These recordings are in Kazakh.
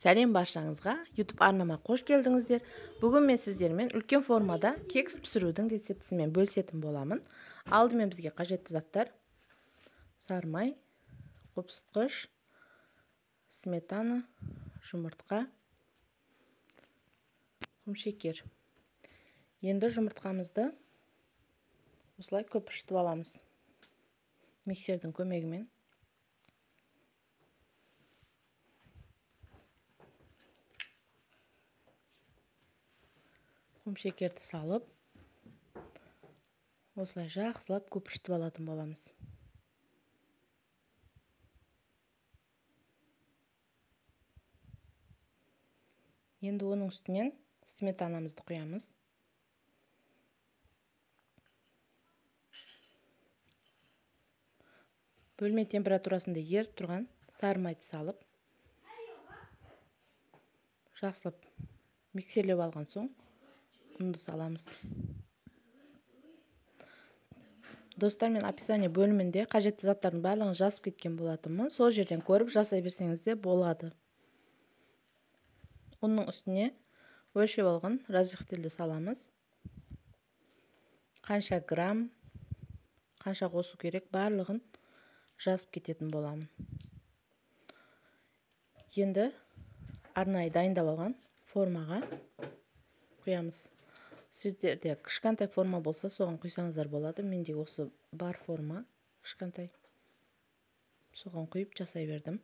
Сәлем баршаңызға, YouTube арнама қош келдіңіздер. Бүгін мен сіздермен үлкен формада кекс пісірудің рецептісімен бөлісетін боламын. Алдымен бізге қажетті заттар: сары май, қопсытқыш, сметана, жұмыртқа, құмшекер. Енді жұмыртқамызды осылай көпіршітіп аламыз миксердің көмегімен. Құмшекерді салып, осылай жақсылап көпіршітіп алатын боламыз. Енді оның үстінен сметанамызды құямыз. Бөлме температурасында еріп тұрған сары майды салып, жақсылап миксерлеп алған соң ұнды саламыз. Достар, мен описание бөлімінде қажетті заттардың барлығын жазып кеткен болатынмын. Сол жерден көріп жасай берсеңіз де болады. Оның үстіне өлшеп алған разрыхтелді саламыз. Қанша грамм, қанша қосу керек, барлығын жазып кететін боламын. Енді арнайы дайындап алған формаға құямыз. Сіздерде кішкентай форма болса, соған құйсаңыздар болады. Менде осы бар форма кішкентай. Соған құйып жасай бердім.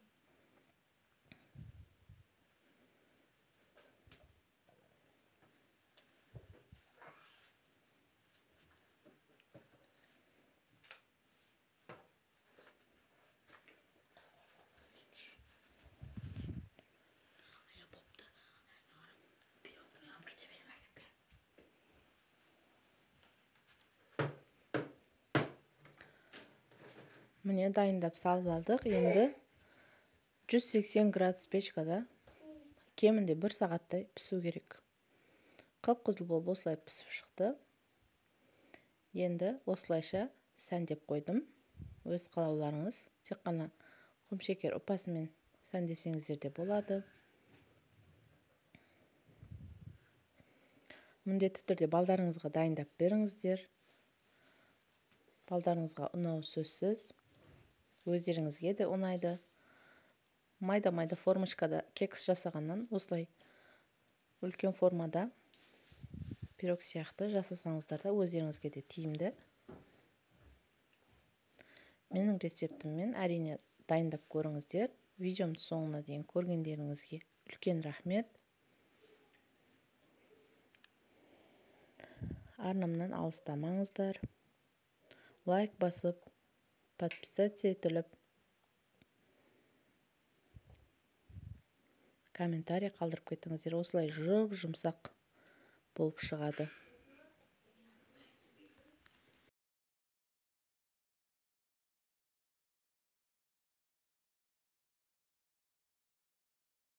Міне дайындап салып алдық. Енді 180 градус печкада кемінде 1 сағаттай пісу керек. Қып-қызыл болып осылай пісіп шықты. Енді осылайша сәндеп қойдым. Өз қалауларыңыз, тек қана құмшекер ұпасымен сәндесеңіздер де болады. Міндетті түрде балдарыңызға дайындап беріңіздер. Балдарыңызға ұнау сөзсіз. Өздеріңізге де ұнайды. Майда-майда формочкада кекс жасағаннан осылай үлкен формада пирог сияқты жасасаңыздар да өздеріңізге де тиімді. Менің рецептіммен әрине дайындап көріңіздер. Видеомды соңына дейін көргендеріңізге үлкен рахмет. Арнамнан алыстамаңыздар. Лайк басып, подписаться етіліп, комментарий қалдырып кетіңіздер. Осылай жұмсақ болып шығады.